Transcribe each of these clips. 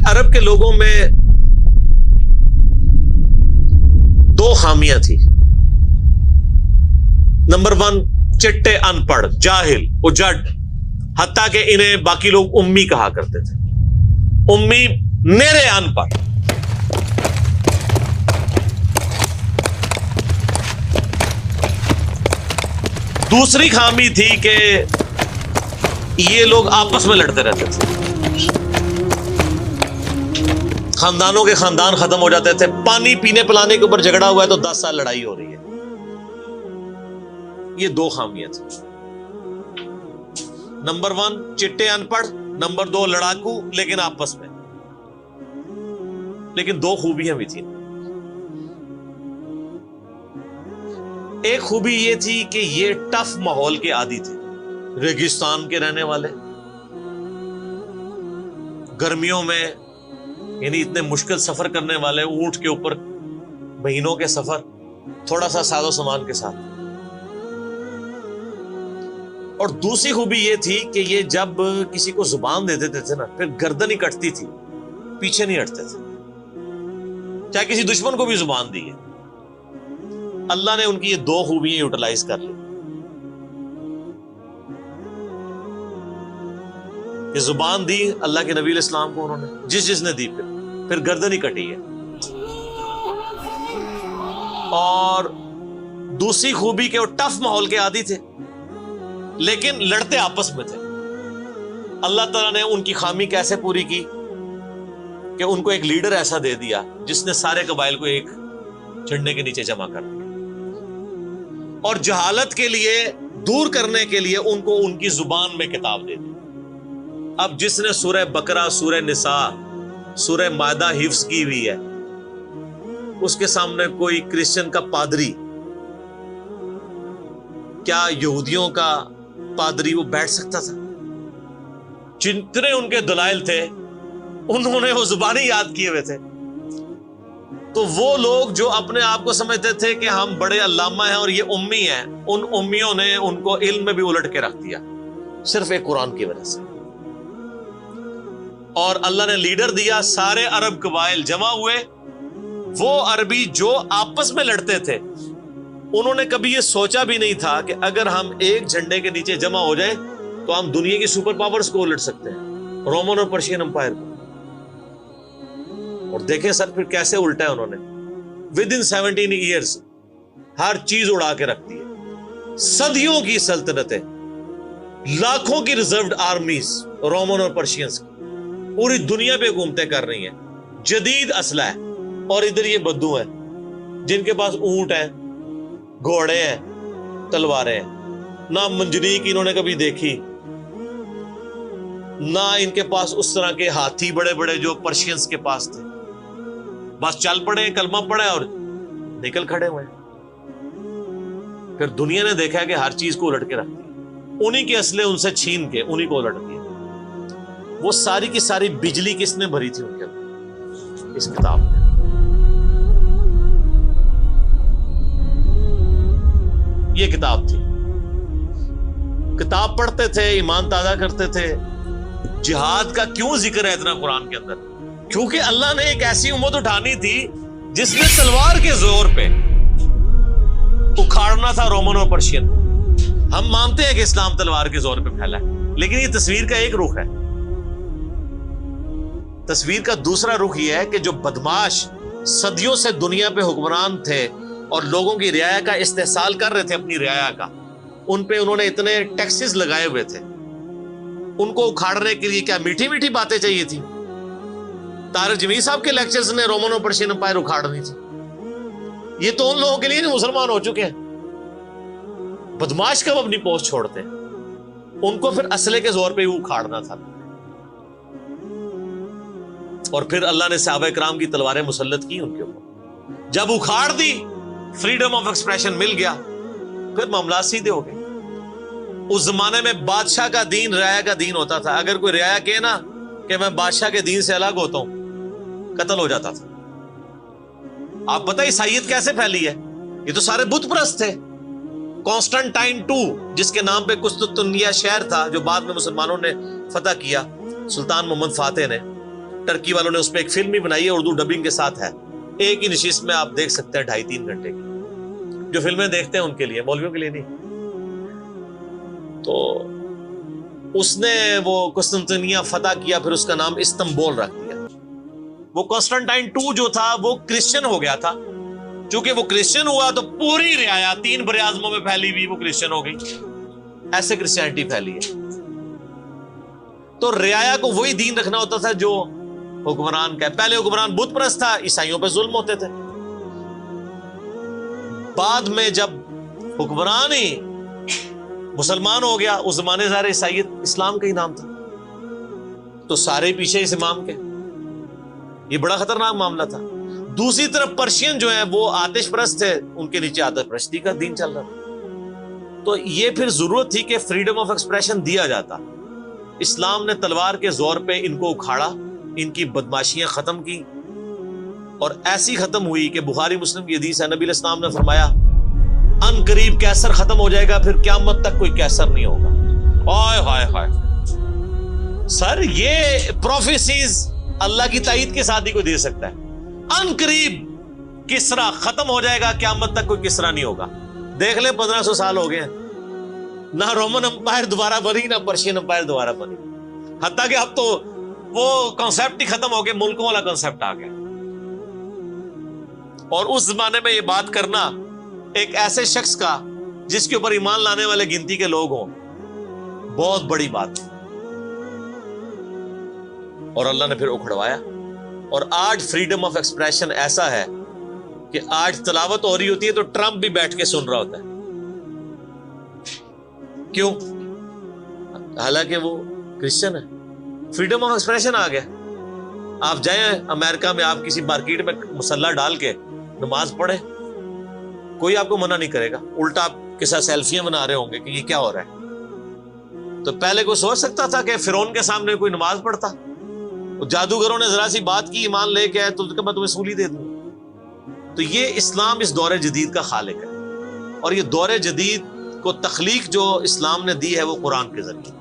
عرب کے لوگوں میں دو خامیاں تھی. نمبر 1 چٹے ان پڑھ جاہل اجڈ، حتیٰ کہ انہیں باقی لوگ امی کہا کرتے تھے. امی نیرے ان پڑھ. دوسری خامی تھی کہ یہ لوگ آپس میں لڑتے رہتے تھے، خاندانوں کے خاندان ختم ہو جاتے تھے. پانی پینے پلانے کے اوپر جھگڑا ہوا ہے تو 10 سال لڑائی ہو رہی ہے. یہ دو خامیاں تھیں. نمبر 1 چٹے ان پڑھ، نمبر 2 لڑاکو لیکن آپس میں. لیکن دو خوبیاں بھی تھیں. ایک خوبی یہ تھی کہ یہ ٹف ماحول کے عادی تھے، ریگستان کے رہنے والے، گرمیوں میں یعنی اتنے مشکل سفر کرنے والے، اونٹ کے اوپر مہینوں کے سفر، تھوڑا سا ساز و سامان کے ساتھ. اور دوسری خوبی یہ تھی کہ یہ جب کسی کو زبان دے دیتے تھے نا، پھر گردن ہی کٹتی تھی، پیچھے نہیں ہٹتے تھے، چاہے کسی دشمن کو بھی زبان دی ہے. اللہ نے ان کی یہ دو خوبیاں یوٹیلائز کر لی کہ زبان دی اللہ کے نبی علیہ السلام کو انہوں نے، جس نے دی پھر گردن ہی کٹی ہے. اور دوسری خوبی کہ وہ ٹف ماحول کے عادی تھے لیکن لڑتے آپس میں تھے. اللہ تعالیٰ نے ان کی خامی کیسے پوری کی کہ ان کو ایک لیڈر ایسا دے دیا جس نے سارے قبائل کو ایک جھنڈے کے نیچے جمع کر دیا، اور جہالت کے لیے دور کرنے کے لیے ان کو ان کی زبان میں کتاب دے دی. اب جس نے سورہ بقرہ، سورہ نساء، سورہ مائدہ حفظ کی ہوئی ہے، اس کے سامنے کوئی کرسچن کا پادری، کیا یہودیوں کا پادری وہ بیٹھ سکتا تھا؟ جتنے ان کے دلائل تھے انہوں نے وہ زبانی یاد کیے ہوئے تھے. تو وہ لوگ جو اپنے آپ کو سمجھتے تھے کہ ہم بڑے علامہ ہیں اور یہ امی ہیں، ان امیوں نے ان کو علم میں بھی الٹ کے رکھ دیا صرف ایک قرآن کی وجہ سے. اور اللہ نے لیڈر دیا، سارے عرب قبائل جمع ہوئے. وہ عربی جو آپس میں لڑتے تھے انہوں نے کبھی یہ سوچا بھی نہیں تھا کہ اگر ہم ایک جھنڈے کے نیچے جمع ہو جائیں تو ہم دنیا کی سپر پاورز کو الٹ سکتے ہیں، رومن اور پرشین امپائر کو. اور دیکھیں سر پھر کیسے الٹا ہے انہوں نے. ود ان 17 ایئرز ہر چیز اڑا کے رکھ دی ہے. صدیوں کی سلطنتیں، لاکھوں کی ریزروڈ آرمیز رومن اور پرشینز کی پوری دنیا پہ حکومتیں کر رہی ہیں، جدید اسلحہ ہے. اور ادھر یہ بدو ہیں جن کے پاس اونٹ ہیں، گھوڑے ہیں، تلواریں ہیں. نہ منجنیق انہوں نے کبھی دیکھی، نہ ان کے پاس اس طرح کے ہاتھی بڑے بڑے جو پرشینز کے پاس تھے. بس چل پڑے، کلمہ پڑے اور نکل کھڑے ہوئے. پھر دنیا نے دیکھا ہے کہ ہر چیز کو الٹ کے رکھ دیا، انہی کے اسلحے ان سے چھین کے انہی کو الٹ دیا. وہ ساری کی ساری بجلی کس نے بھری تھی ان کے اندر؟ اس کتاب میں. یہ کتاب تھی. کتاب پڑھتے تھے، ایمان تازہ کرتے تھے. جہاد کا کیوں ذکر ہے اتنا قرآن کے اندر؟ کیونکہ اللہ نے ایک ایسی امت اٹھانی تھی جس نے تلوار کے زور پہ اکھاڑنا تھا رومن اور پرشین. ہم مانتے ہیں کہ اسلام تلوار کے زور پہ پھیلا ہے، لیکن یہ تصویر کا ایک رخ ہے. تصویر کا دوسرا رخ یہ ہے کہ جو بدماش صدیوں سے دنیا پہ حکمران تھے اور لوگوں کی رعایا کا استحصال کر رہے تھے، اپنی رعایا کا، ان پہ انہوں نے اتنے ٹیکسز لگائے ہوئے تھے. ان کو اکھاڑنے کے لیے کیا میٹھی میٹھی باتیں چاہیے تھی؟ طارق جمیل صاحب کے لیکچرز نے رومن اور پرشین امپائر اکھاڑنی تھی. یہ تو ان لوگوں کے لیے مسلمان ہو چکے ہیں. بدماش کب اپنی پوسٹ چھوڑتے ہیں؟ ان کو پھر اسلحے کے زور پہ ہی اکھاڑنا تھا. اور پھر اللہ نے صحابہ کرام کی تلواریں مسلط کی ان کے اوپر. جب اکھاڑ دی، فریڈم آف ایکسپریشن مل گیا، پھر معاملات سیدھے ہو گئے. اس زمانے میں بادشاہ کا دین رعایا کا دین ہوتا تھا. اگر کوئی رعایا کہے نا کہ میں بادشاہ کے دین سے الگ ہوتا ہوں، قتل ہو جاتا تھا. آپ پتہ عیسائیت کیسے پھیلی ہے؟ یہ تو سارے بت پرست تھے. کانسٹنٹائن 2 جس کے نام پہ قسطنطنیہ شہر تھا جو بعد میں مسلمانوں نے فتح کیا، سلطان محمد فاتح نے، ٹرکی والوں نے اس پہ ایک فلم بھی بنائی ہے، اردو ڈبنگ کے ساتھ ہے، ایک ہی نشست میں آپ دیکھ سکتے ہیں 2.5-3 گھنٹے کی. جو فلمیں دیکھتے ہیں ان کے لیے، مولویوں کے لیے نہیں. تو اس نے وہ قسطنطنیہ فتح کیا، پھر اس کا نام استنبول رکھ دیا. وہ کانسٹنٹائن 2 جو تھا وہ کرسچن ہو گیا تھا. چونکہ وہ کرسچن ہوا تو پوری رعایا 3 بر اعظموں میں پھیلی ہوئی وہ کرسچن ہو گئی. ایسے کرسچینٹی پھیلی ہے. تو رعایا کو وہی دین رکھنا ہوتا تھا جو حکمران کا ہے. پہلے حکمران بت پرست تھا، عیسائیوں پہ ظلم ہوتے تھے. بعد میں جب حکمران ہی مسلمان ہو گیا، اس زمانے ظاہر عیسائیت اسلام کا ہی نام تھا، تو سارے پیچھے اس امام کے. یہ بڑا خطرناک معاملہ تھا. دوسری طرف پرشین جو ہیں وہ آتش پرست تھے، ان کے نیچے آتش پرستی کا دین چل رہا تھا. تو یہ پھر ضرورت تھی کہ فریڈم آف ایکسپریشن دیا جاتا. اسلام نے تلوار کے زور پہ ان کو اکھاڑا، ان کی بدماشیاں ختم کی، اور ایسی ختم ہوئی کہ بخاری مسلم کی حدیث ہے، نبی علیہ السلام نے فرمایا ان قریب کیسر ختم ہو جائے گا، پھر قیامت تک کوئی کیسر نہیں ہوگا. ہائے ہائے ہائے سر، یہ پروفیسیز اللہ کی تائید کے ساتھ ہی کوئی دے سکتا ہے. ان قریب کسرا ختم ہو جائے گا، قیامت تک کوئی کسرا نہیں ہوگا. دیکھ لیں 1500 سال ہو گئے ہیں، نہ رومن امپائر دوبارہ بنی، نہ پرشین امپائر دوبارہ بنی. حتیٰ کہ اب تو وہ کانسیپٹ ہی ختم ہو گئے، ملکوں والا کانسیپٹ آ گیا. اور اس زمانے میں یہ بات کرنا ایک ایسے شخص کا جس کے اوپر ایمان لانے والے گنتی کے لوگ ہوں، بہت بڑی بات. اور اللہ نے پھر اکھڑوایا. اور آج فریڈم آف ایکسپریشن ایسا ہے کہ آج تلاوت ہو رہی ہوتی ہے تو ٹرمپ بھی بیٹھ کے سن رہا ہوتا ہے. کیوں؟ حالانکہ وہ کرسچن ہے. فریڈم آف ایکسپریشن آ گیا. آپ جائیں امریکہ میں، آپ کسی مارکیٹ میں مسلح ڈال کے نماز پڑھے، کوئی آپ کو منع نہیں کرے گا. الٹا آپ کے ساتھ سیلفیاں بنا رہے ہوں گے کہ یہ کیا ہو رہا ہے. تو پہلے کوئی سوچ سکتا تھا کہ فرعون کے سامنے کوئی نماز پڑھتا؟ جادوگروں نے ذرا سی بات کی، ایمان لے کے آئے تو میں تمہیں سولی دے دوں. تو یہ اسلام اس دور جدید کا خالق ہے. اور یہ دور جدید کو تخلیق جو اسلام نے دی ہے وہ قرآن کے ذریعے.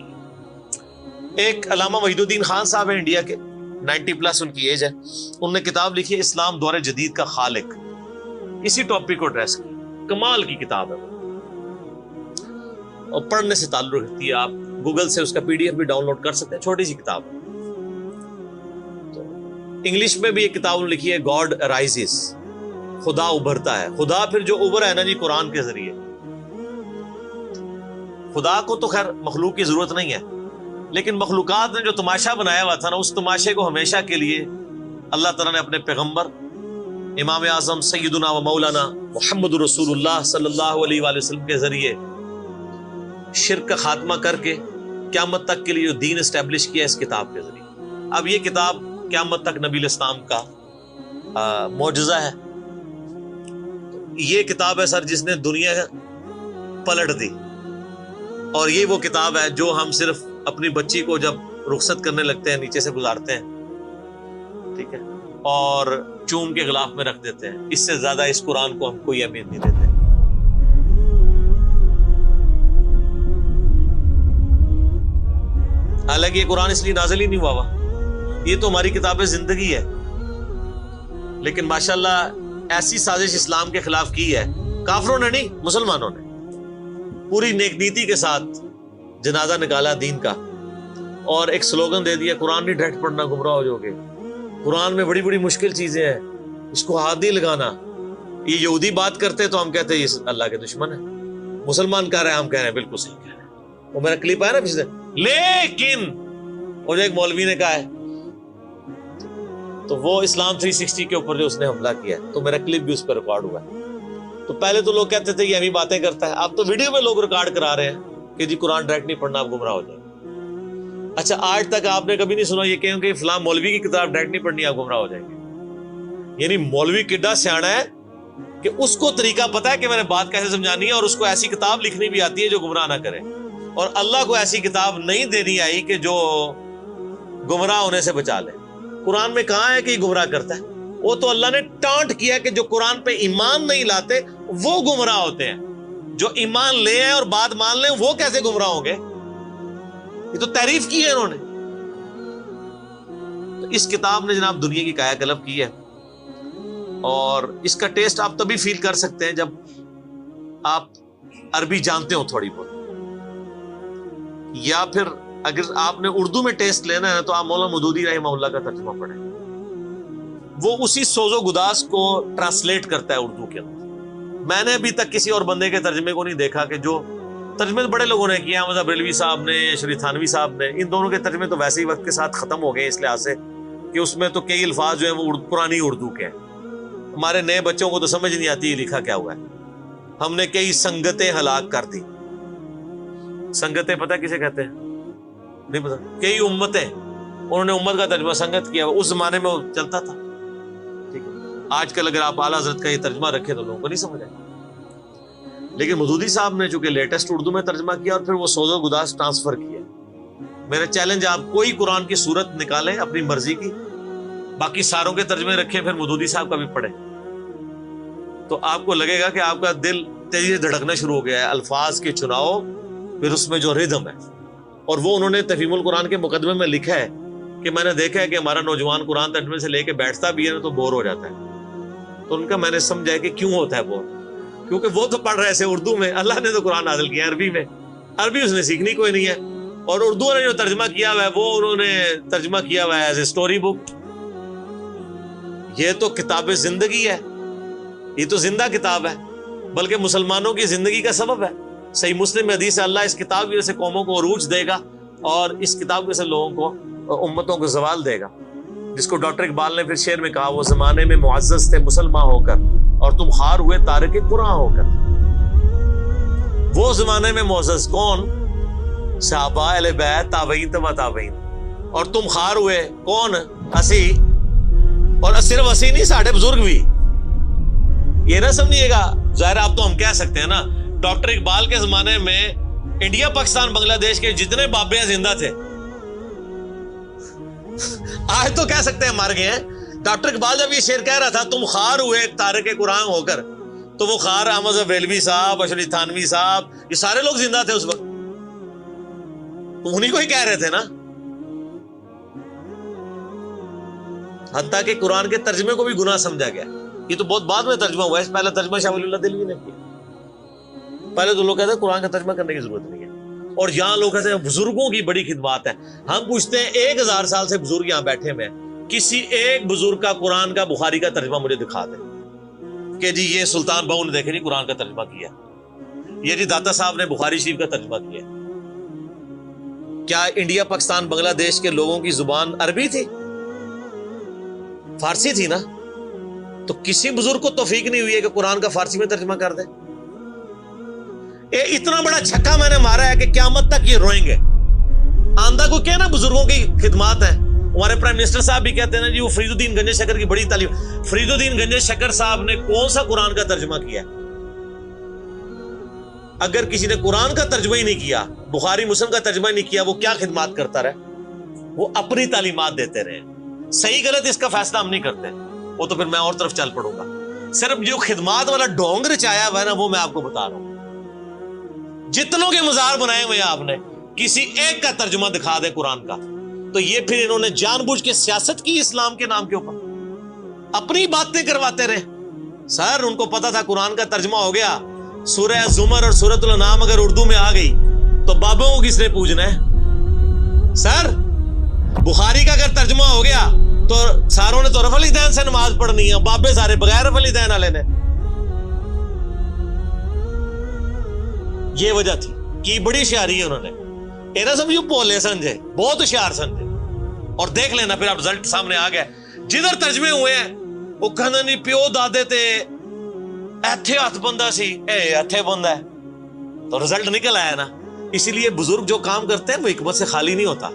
ایک علامہ وحید الدین خان صاحب ہیں انڈیا کے، 90+ ان کی ایج ہے. انہوں نے کتاب لکھی ہے اسلام دور جدید کا خالق. اسی ٹاپک کو ایڈریس کی، کمال کی کتاب ہے وہ، اور پڑھنے سے تعلق رکھتی ہے. آپ گوگل سے اس کا PDF بھی ڈاؤن لوڈ کر سکتے ہیں. چھوٹی سی کتاب ہے. انگلش میں بھی ایک کتاب لکھی ہے، گاڈ رائزز، خدا ابھرتا ہے. خدا پھر جو ابھرا ہے نا جی قرآن کے ذریعے. خدا کو تو خیر مخلوق کی ضرورت نہیں ہے، لیکن مخلوقات نے جو تماشا بنایا ہوا تھا نا، اس تماشے کو ہمیشہ کے لیے اللہ تعالیٰ نے اپنے پیغمبر امام اعظم سیدنا و مولانا محمد رسول اللہ صلی اللہ علیہ وآلہ وسلم کے ذریعے شرک کا خاتمہ کر کے قیامت تک کے لیے جو دین اسٹیبلش کیا اس کتاب کے ذریعے. اب یہ کتاب قیامت تک نبی علیہ السلام کا معجزہ ہے. یہ کتاب ہے سر جس نے دنیا پلٹ دی. اور یہ وہ کتاب ہے جو ہم صرف اپنی بچی کو جب رخصت کرنے لگتے ہیں نیچے سے گزارتے ہیں، ٹھیک ہے، اور چوم کے غلاف میں رکھ دیتے ہیں. اس سے زیادہ اس قرآن کو ہم کوئی اہمیت نہیں دیتے. حالانکہ یہ قرآن اس لیے نازل ہی نہیں ہوا ہوا، یہ تو ہماری کتاب زندگی ہے. لیکن ماشاءاللہ ایسی سازش اسلام کے خلاف کی ہے، کافروں نے نہیں، مسلمانوں نے پوری نیک نیتی کے ساتھ جنازہ نکالا دین کا، اور ایک سلوگن دے دیا، قرآن نہیں ڈائریکٹ پڑھنا گمراہ ہو جاؤ گے. قرآن میں بڑی بڑی مشکل چیزیں ہیں، اس کو ہاتھ نہیں لگانا. یہ یہودی بات کرتے تو ہم کہتے ہیں یہ اللہ کے دشمن ہے. مسلمان کہہ رہے ہیں، ہم کہہ رہے ہیں بالکل صحیح کہہ رہے ہیں. وہ میرا کلپ آیا نا پچھلے، لیکن وہ جو ایک مولوی نے کہا ہے، تو وہ اسلام 360 کے اوپر جو اس نے حملہ کیا ہے، تو میرا کلپ بھی اس پہ ریکارڈ ہوا ہے. تو پہلے تو لوگ کہتے تھے یہ ہمیں باتیں کرتا ہے، اب تو ویڈیو میں لوگ ریکارڈ کرا رہے ہیں کہ جی قرآن ڈائریکٹ نہیں پڑھنا، آپ گمراہ ہو جائیں. اچھا، آج تک آپ نے کبھی نہیں سنا یہ کہ فلاں مولوی کی کتاب ڈائریکٹ نہیں پڑھنی، آپ گمراہ ہو جائیں گے. یعنی مولوی کڈا سیاڑا ہے کہ اس کو طریقہ پتا ہے کہ میں نے بات کیسے سمجھانی ہے، اور اس کو ایسی کتاب لکھنی بھی آتی ہے جو گمراہ نہ کرے. اور اللہ کو ایسی کتاب نہیں دینی آئی کہ جو گمراہ ہونے سے بچا لے. قرآن میں کہاں ہے کہ یہ گمراہ کرتا ہے؟ وہ تو اللہ نے ٹانٹ کیا کہ جو قرآن پہ ایمان نہیں لاتے وہ گمراہ ہوتے ہیں. جو ایمان لے آئے اور بات مان لیں وہ کیسے گمراہ ہوں گے؟ یہ تو تعریف کی ہے انہوں نے. تو اس کتاب نے جناب دنیا کی کایا کلب کی ہے، اور اس کا ٹیسٹ آپ تبھی فیل کر سکتے ہیں جب آپ عربی جانتے ہو تھوڑی بہت، یا پھر اگر آپ نے اردو میں ٹیسٹ لینا ہے تو آپ مولانا مودودی رحمہ اللہ کا ترجمہ پڑھیں، وہ اسی سوز و گداز کو ٹرانسلیٹ کرتا ہے اردو کے اندر۔ میں نے ابھی تک کسی اور بندے کے ترجمے کو نہیں دیکھا کہ جو ترجمے تو بڑے لوگوں نے کیا، احمد بریلوی صاحب نے، شریف تھانوی صاحب نے، ان دونوں کے ترجمے تو ویسے ہی وقت کے ساتھ ختم ہو گئے اس لحاظ سے کہ اس میں تو کئی الفاظ جو ہیں وہ پرانی اردو کے ہیں، ہمارے نئے بچوں کو تو سمجھ نہیں آتی یہ لکھا کیا ہوا ہے۔ ہم نے کئی سنگتیں ہلاک کر دی، سنگتیں پتہ کسے کہتے ہیں؟ نہیں پتا۔ کئی امتیں، انہوں نے امت کا ترجمہ سنگت کیا، اس زمانے میں وہ چلتا تھا، ٹھیک ہے۔ آج کل اگر آپ اعلیٰ حضرت کا یہ ترجمہ رکھیں تو لوگوں کو نہیں سمجھ آئے، لیکن مودودی صاحب نے چونکہ لیٹسٹ اردو میں ترجمہ کیا اور پھر وہ سوز و گداز ٹرانسفر کیا۔ میرا چیلنج، آپ کوئی قرآن کی صورت نکالیں اپنی مرضی کی، باقی ساروں کے ترجمے رکھیں، پھر مودودی صاحب کا بھی پڑھیں، تو آپ کو لگے گا کہ آپ کا دل تیزی سے دھڑکنا شروع ہو گیا ہے۔ الفاظ کے چناؤ، پھر اس میں جو ردم ہے، اور وہ انہوں نے تفہیم القرآن کے مقدمے میں لکھا ہے کہ میں نے دیکھا ہے کہ ہمارا نوجوان قرآن ترجمے سے لے کے بیٹھتا بھی ہے نا تو بور ہو جاتا ہے، تو ان کا میں نے سمجھا کہ کیوں ہوتا ہے بور، کیونکہ وہ تو پڑھ رہے تھے اردو میں، اللہ نے تو قرآن نازل کیا عربی میں، عربی اس نے سیکھنی کوئی نہیں ہے، اور اردو نے جو ترجمہ کیا ہوا ہے وہ انہوں نے ترجمہ کیا ہوا ہے ایز اے اسٹوری بک۔ یہ تو کتاب زندگی ہے، یہ تو زندہ کتاب ہے، بلکہ مسلمانوں کی زندگی کا سبب ہے۔ صحیح مسلم میں حدیث ہے، اللہ اس کتاب کی وجہ سے قوموں کو عروج دے گا اور اس کتاب کی وجہ سے لوگوں کو، امتوں کو زوال دے گا، جس کو ڈاکٹر اقبال نے پھر شعر میں کہا، وہ زمانے میں معزز تھے مسلمان ہو کر اور تم خار ہوئے تارک قرآن ہو کر۔ وہ زمانے میں معزز کون؟ صحابہ، اہل بیت، تابعین تبع تابعین، اور تم خار ہوئے کون؟ اسی، اور صرف اسی نہیں، ساڑھے بزرگ بھی۔ یہ نہ سمجھیے گا، ظاہر آپ تو ہم کہہ سکتے ہیں نا، ڈاکٹر اقبال کے زمانے میں انڈیا، پاکستان، بنگلہ دیش کے جتنے بابے ہیں زندہ تھے، آج تو کہہ سکتے ہیں مر گئے ہیں۔ ڈاکٹر اقبال جب یہ شعر کہہ رہا تھا تم خار ہوئے تارک قرآن ہو کر، تو وہ خار احمد بریلوی صاحب، اشرف تھانوی صاحب، یہ سارے لوگ زندہ تھے اس وقت، تو انہی کو ہی کہہ رہے تھے نا۔ حتیٰ کہ قرآن کے ترجمے کو بھی گناہ سمجھا گیا، یہ تو بہت بعد میں ترجمہ ہوا ہے، پہلا ترجمہ شاہ ولی اللہ دہلوی نے کیا۔ پہلے تو لوگ کہتے ہیں قرآن کا ترجمہ کرنے کی ضرورت نہیں ہے، اور یہاں لوگ کہتے ہیں بزرگوں کی بڑی خدمات ہے۔ ہم پوچھتے ہیں 1000 سال سے بزرگ یہاں بیٹھے ہوئے ہیں، کسی ایک بزرگ کا قرآن کا بخاری کا ترجمہ مجھے دکھا دیں کہ جی یہ سلطان بہو نے دیکھے جی قرآن کا ترجمہ کیا، یہ جی داتا صاحب نے بخاری شریف کا ترجمہ کیا۔ کیا انڈیا، پاکستان، بنگلہ دیش کے لوگوں کی زبان عربی تھی؟ فارسی تھی نا، تو کسی بزرگ کو توفیق نہیں ہوئی ہے کہ قرآن کا فارسی میں ترجمہ کر دے۔ اتنا بڑا چھکا میں نے مارا ہے کہ قیامت تک یہ روئیں گے۔ آندہ کو کہنا بزرگوں کی خدمات ہیں، ہمارے پرائم منسٹر صاحب بھی کہتے ہیں نا جی وہ فرید الدین گنج شکر کی بڑی تعلیم۔ فرید الدین گنج شکر صاحب نے کون سا قرآن کا ترجمہ کیا؟ اگر کسی نے قرآن کا ترجمہ ہی نہیں کیا، بخاری مسلم کا ترجمہ ہی نہیں کیا، وہ کیا خدمات کرتا رہے؟ وہ اپنی تعلیمات دیتے رہے۔ صحیح غلط اس کا فیصلہ ہم نہیں کرتے، وہ تو پھر میں اور طرف چل پڑوں گا۔ صرف جو خدمات والا ڈونگ رچایا ہوا ہے نا وہ میں آپ کو بتا رہا ہوں۔ جتنوں کے مزار بنائے ہوئے آپ نے، کسی ایک کا ترجمہ دکھا دے قرآن کا، تو یہ پھر انہوں نے جان بوجھ کے سیاست کی اسلام کے نام کے اوپر، اپنی باتیں کرواتے رہے۔ سر ان کو پتا تھا قرآن کا ترجمہ ہو گیا، سورہ زمر اور سورۃ الانعام اگر اردو میں آ گئی تو بابوں کو کس نے پوجنا ہے؟ سر بخاری کا اگر ترجمہ ہو گیا تو ساروں نے تو رفع الیدین سے نماز پڑھنی ہے، بابے سارے بغیر رفع الیدین والے نے۔ یہ وجہ تھی کہ بڑی ہوشیاری ہے انہوں نے، یہ نہ سمجھو پولے سمجھے، بہت ہوشیار سمجھے۔ اور دیکھ لینا پھر اب رزلٹ سامنے آ گیا، جدھر ترجمے ہوئے ہیں وہ کہنا نہیں پیو دادے تے ایتھے ہاتھ بندہ سی، اے ایتھے بندہ ہے، تو رزلٹ نکل آیا نا۔ اسی لیے بزرگ جو کام کرتے ہیں وہ حکمت سے خالی نہیں ہوتا۔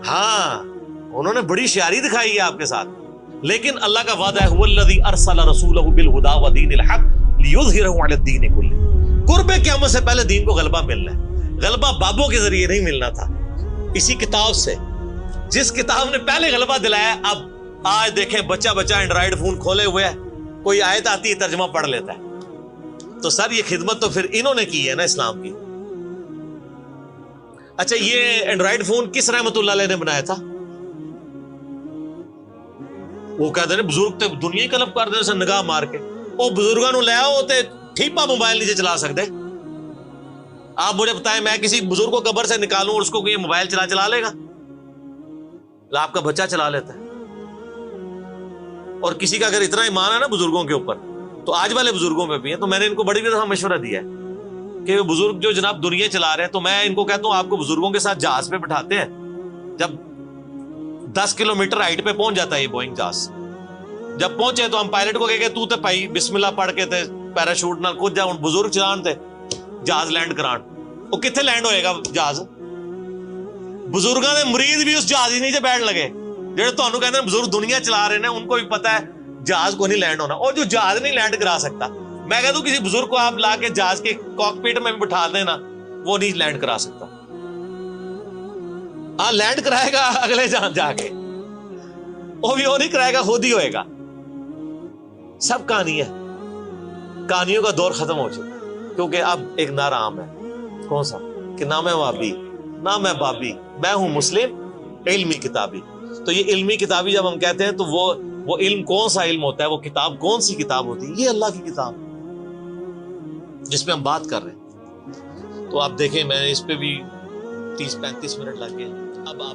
ہاں انہوں نے بڑی شیاری دکھائی ہے آپ کے ساتھ، لیکن اللہ کا وعدہ ہے هو الذی ارسل رسولہ بالہدی ودین الحق لیظہرہ علی الدین کلہ۔ قرب قیامت سے پہلے دین کو غلبہ ملنا ہے، غلبہ بابوں کے ذریعے نہیں ملنا تھا، اسی کتاب سے، جس کتاب نے پہلے غلبہ دلایا۔ اب آج دیکھیں بچہ اینڈرائیڈ فون کھولے ہوئے ہے، کوئی آیت آتی ہے ترجمہ پڑھ لیتا ہے۔ تو سر یہ خدمت تو پھر انہوں نے کی ہے نا اسلام کی۔ اچھا یہ اینڈرائڈ فون کس رحمت اللہ علیہ نے بنایا تھا؟ وہ کہتے ہیں بزرگ تے دنیا ہی کلپ کر دے نگاہ مار کے. وہ بزرگوں نو لے آؤ تے ٹھیپا موبائل نیچے چلا سکتے. آپ مجھے بتائیں میں کسی بزرگ کو قبر سے نکالوں اور اس کو یہ موبائل چلا لے گا؟ آپ کا بچہ چلا لیتا ہے. اور کسی کا اگر اتنا ایمان ہے نا بزرگوں کے اوپر, تو آج والے بزرگوں پہ بھی ہے. تو میں نے ان کو بڑی دفعہ مشورہ دیا ہے کہ بزرگ جو جناب دنیا چلا رہے ہیں, تو میں ان کو کہتا ہوں آپ کو بزرگوں کے ساتھ جہاز پہ بٹھاتے ہیں. جب 10 کلومیٹر ہائٹ پہ پہنچ جاتا ہے یہ بوئنگ جہاز, جب پہنچے تو ہم پائلٹ کو کہے تو تے بھائی بسم اللہ پڑھ کے تے پیراشوٹ نال کود جا, بزرگ چلان تے جہاز لینڈ کران. وہ کتنے لینڈ ہوئے گا جہاز؟ بزرگاں دے مرید بھی اس جہاز ہی نیچے بیٹھ لگے. جڑے تانوں کہندے ہیں بزرگ دنیا چلا رہے ہیں, ان کو بھی پتہ ہے جہاز کو نہیں لینڈ ہونا. اور جو جہاز نہیں لینڈ کرا سکتا, میں کہتا ہوں کسی بزرگ کو آپ لا کے جہاز کے کاک پیٹ میں بھی بٹھا دینا, وہ نہیں لینڈ کرا سکتا. ہاں لینڈ کرائے گا اگلے جہاں جا کے, وہ بھی وہ نہیں کرائے گا, خود ہی ہوئے گا. سب کہانی ہے, کہانیوں کا دور ختم ہو چکا ہے, کیونکہ اب ایک نعرہ عام ہے. کون سا؟ کہ نہ میں وابی نہ میں بابی, میں ہوں مسلم علمی کتابی. تو یہ علمی کتابی جب ہم کہتے ہیں تو وہ علم کون سا علم ہوتا ہے, وہ کتاب کون سی کتاب ہوتی ہے؟ یہ اللہ کی کتاب جس پہ ہم بات کر رہے ہیں. تو آپ دیکھیں میں اس پہ بھی 30-35 منٹ لگ گئے. اب آپ